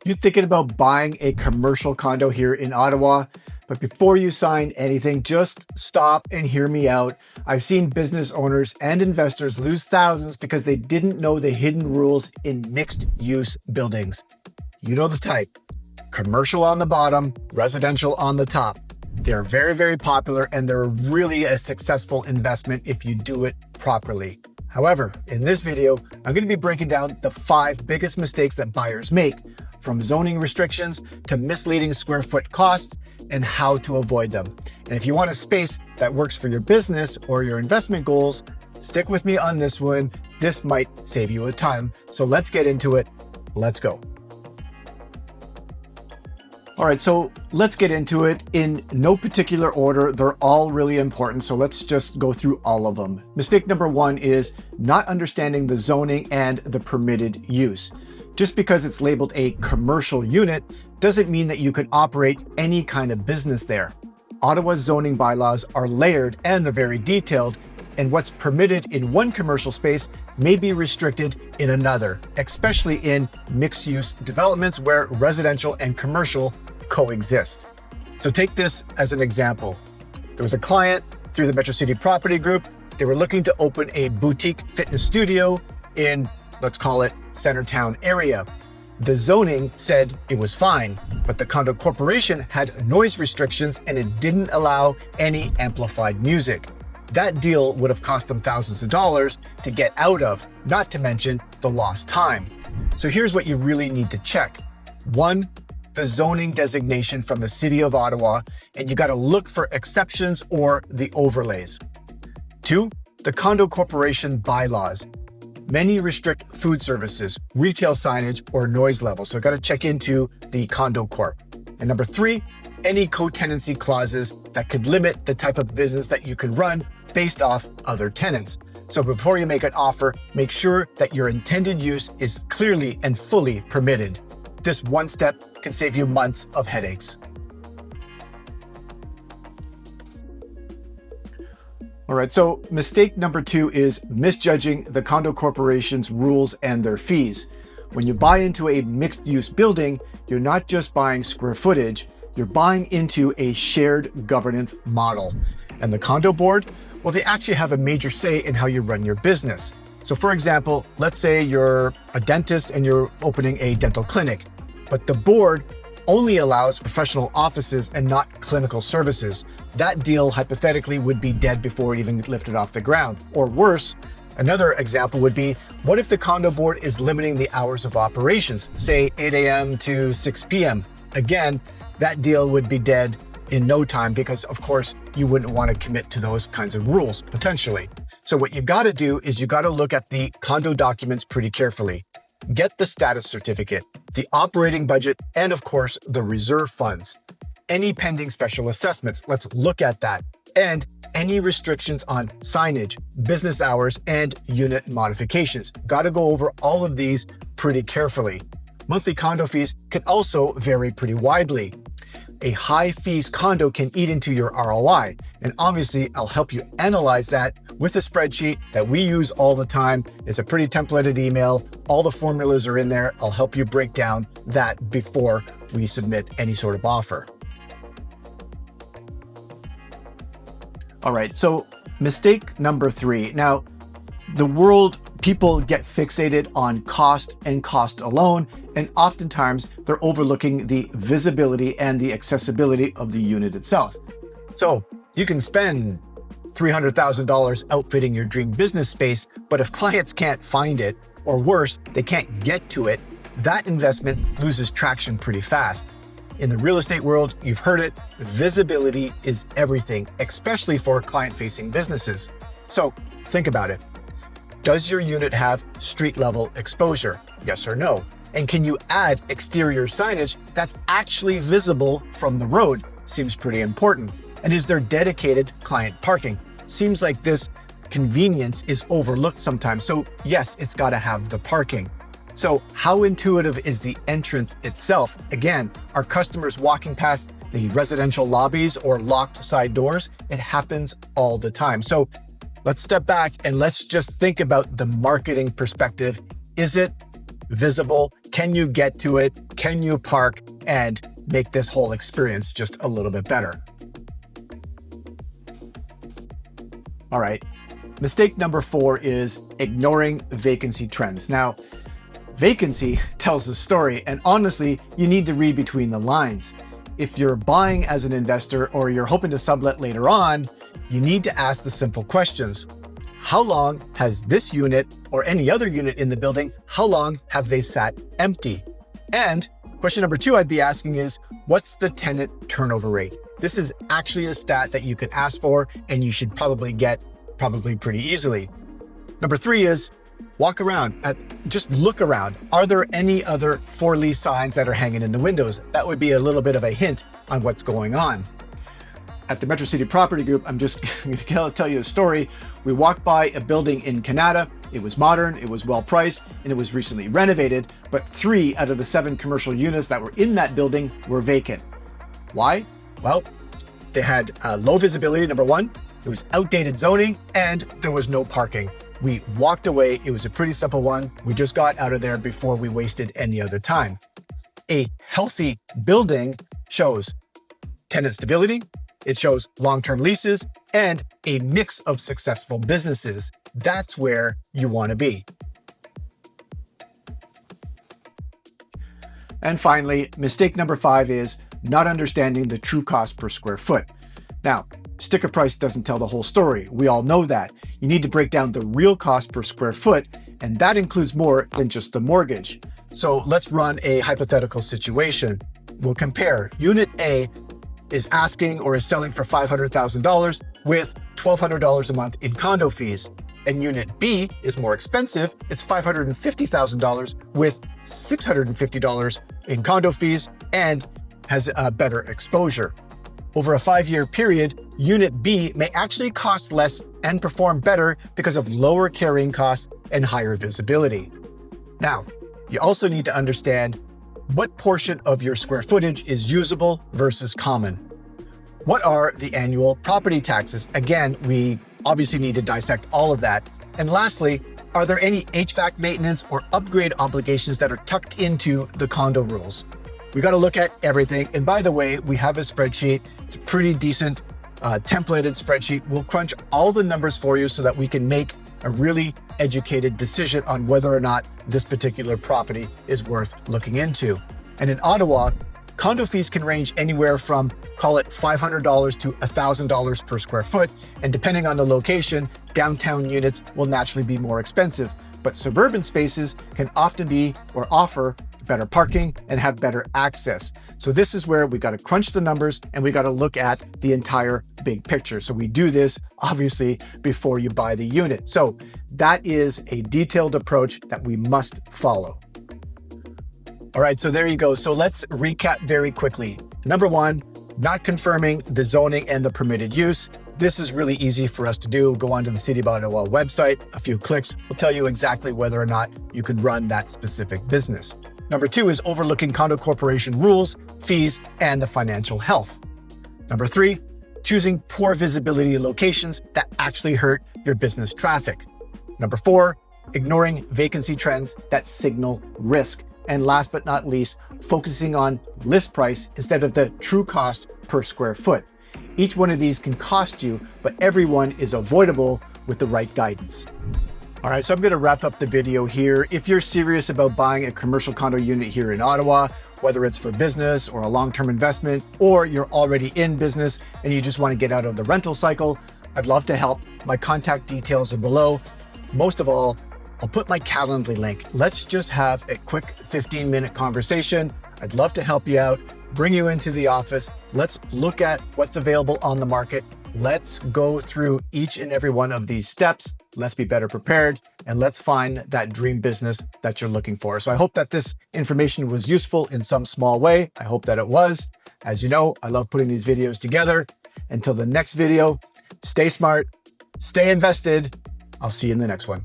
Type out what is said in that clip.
You're thinking about buying a commercial condo here in Ottawa, but before you sign anything, just stop and hear me out. I've seen business owners and investors lose thousands because they didn't know the hidden rules in mixed use buildings. You know the type: commercial on the bottom, residential on the top. They're very, very popular, and they're really a successful investment if you do it properly. However, in this video, I'm going to be breaking down the 5 biggest mistakes that buyers make, from zoning restrictions to misleading square foot costs, and how to avoid them. And if you want a space that works for your business or your investment goals, stick with me on this one. This might save you a ton. So let's get into it. Let's go. All right, so let's get into it in no particular order. They're all really important, so let's just go through all of them. Mistake number 1 is not understanding the zoning and the permitted use. Just because it's labeled a commercial unit doesn't mean that you can operate any kind of business there. Ottawa's zoning bylaws are layered and they're very detailed, and what's permitted in one commercial space may be restricted in another, especially in mixed-use developments where residential and commercial coexist. So take this as an example. There was a client through the Metro City Property Group. They were looking to open a boutique fitness studio in, let's call it, Centertown area. The zoning said it was fine, but the Condo Corporation had noise restrictions and it didn't allow any amplified music. That deal would have cost them thousands of dollars to get out of, not to mention the lost time. So here's what you really need to check. 1, the zoning designation from the City of Ottawa, and you got to look for exceptions or the overlays. 2, the Condo Corporation bylaws. Many restrict food services, retail signage, or noise levels, so got to check into the Condo Corp. And number 3, any co-tenancy clauses that could limit the type of business that you can run based off other tenants. So before you make an offer, make sure that your intended use is clearly and fully permitted. This one step can save you months of headaches. All right, so mistake number 2 is misjudging the Condo Corporation's rules and their fees. When you buy into a mixed-use building, you're not just buying square footage, you're buying into a shared governance model. And the condo board, well, they actually have a major say in how you run your business. So for example, let's say you're a dentist and you're opening a dental clinic, but the board only allows professional offices and not clinical services. That deal hypothetically would be dead before it even lifted off the ground. Or worse, another example would be, what if the condo board is limiting the hours of operations, say 8 a.m. to 6 p.m.? Again, that deal would be dead in no time because, of course, you wouldn't want to commit to those kinds of rules, potentially. So what you got to do is you got to look at the condo documents pretty carefully. Get the status certificate, the operating budget, and of course, the reserve funds. Any pending special assessments, let's look at that. And any restrictions on signage, business hours, and unit modifications. Got to go over all of these pretty carefully. Monthly condo fees can also vary pretty widely. A high fees condo can eat into your ROI. And obviously, I'll help you analyze that with a spreadsheet that we use all the time. It's a pretty templated email. All the formulas are in there. I'll help you break down that before we submit any sort of offer. All right, so mistake number 3. Now, people get fixated on cost and cost alone, and oftentimes they're overlooking the visibility and the accessibility of the unit itself. So you can spend $300,000 outfitting your dream business space, but if clients can't find it, or worse, they can't get to it, that investment loses traction pretty fast. In the real estate world, you've heard it, visibility is everything, especially for client-facing businesses. So think about it. Does your unit have street level exposure? Yes or no? And can you add exterior signage that's actually visible from the road? Seems pretty important. And is there dedicated client parking? Seems like this convenience is overlooked sometimes. So yes, it's got to have the parking. So how intuitive is the entrance itself? Again, are customers walking past the residential lobbies or locked side doors? It happens all the time. So let's step back and let's just think about the marketing perspective. Is it visible? Can you get to it? Can you park and make this whole experience just a little bit better? All right. Mistake number 4 is ignoring vacancy trends. Now, vacancy tells a story, and honestly, you need to read between the lines. If you're buying as an investor or you're hoping to sublet later on, you need to ask the simple questions. How long has this unit or any other unit in the building, how long have they sat empty? And question number 2 I'd be asking is, what's the tenant turnover rate? This is actually a stat that you could ask for and you should probably get pretty easily. Number 3 is walk around, just look around. Are there any other for lease signs that are hanging in the windows? That would be a little bit of a hint on what's going on. At the Metro City Property Group, I'm just going to tell you a story. We walked by a building in Canada. It was modern, it was well priced, and it was recently renovated, but 3 out of the 7 commercial units that were in that building were vacant. Why? Well, they had low visibility, number 1. It was outdated zoning, and there was no parking. We walked away. It was a pretty simple one. We just got out of there before we wasted any other time. A healthy building shows tenant stability, it shows long-term leases, and a mix of successful businesses. That's where you want to be. And finally, mistake number 5 is not understanding the true cost per square foot. Now, sticker price doesn't tell the whole story. We all know that. You need to break down the real cost per square foot, and that includes more than just the mortgage. So let's run a hypothetical situation. We'll compare. Unit A is asking or is selling for $500,000 with $1,200 a month in condo fees. And Unit B is more expensive. It's $550,000 with $650 in condo fees and has a better exposure. Over a 5-year period, Unit B may actually cost less and perform better because of lower carrying costs and higher visibility. Now, you also need to understand what portion of your square footage is usable versus common. What are the annual property taxes? Again, we obviously need to dissect all of that. And lastly, are there any HVAC maintenance or upgrade obligations that are tucked into the condo rules? We got to look at everything. And by the way, we have a spreadsheet. It's a pretty decent templated spreadsheet. We'll crunch all the numbers for you so that we can make a really educated decision on whether or not this particular property is worth looking into. And in Ottawa, condo fees can range anywhere from, call it $500 to $1,000 per square foot. And depending on the location, downtown units will naturally be more expensive. But suburban spaces can often be or offer better parking and have better access. So this is where we got to crunch the numbers and we got to look at the entire big picture. So we do this obviously before you buy the unit. So that is a detailed approach that we must follow. All right, so there you go. So let's recap very quickly. Number 1, not confirming the zoning and the permitted use. This is really easy for us to do. Go onto the City of Ottawa website, a few clicks will tell you exactly whether or not you can run that specific business. Number 2 is overlooking condo corporation rules, fees, and the financial health. Number 3, choosing poor visibility locations that actually hurt your business traffic. Number 4, ignoring vacancy trends that signal risk. And last but not least, focusing on list price instead of the true cost per square foot. Each one of these can cost you, but every one is avoidable with the right guidance. All right, so I'm going to wrap up the video here. If you're serious about buying a commercial condo unit here in Ottawa, whether it's for business or a long-term investment, or you're already in business and you just want to get out of the rental cycle, I'd love to help. My contact details are below. Most of all, I'll put my Calendly link. Let's just have a quick 15-minute conversation. I'd love to help you out, bring you into the office. Let's look at what's available on the market. Let's go through each and every one of these steps. Let's be better prepared and let's find that dream business that you're looking for. So I hope that this information was useful in some small way. I hope that it was. As you know, I love putting these videos together. Until the next video, stay smart, stay invested. I'll see you in the next one.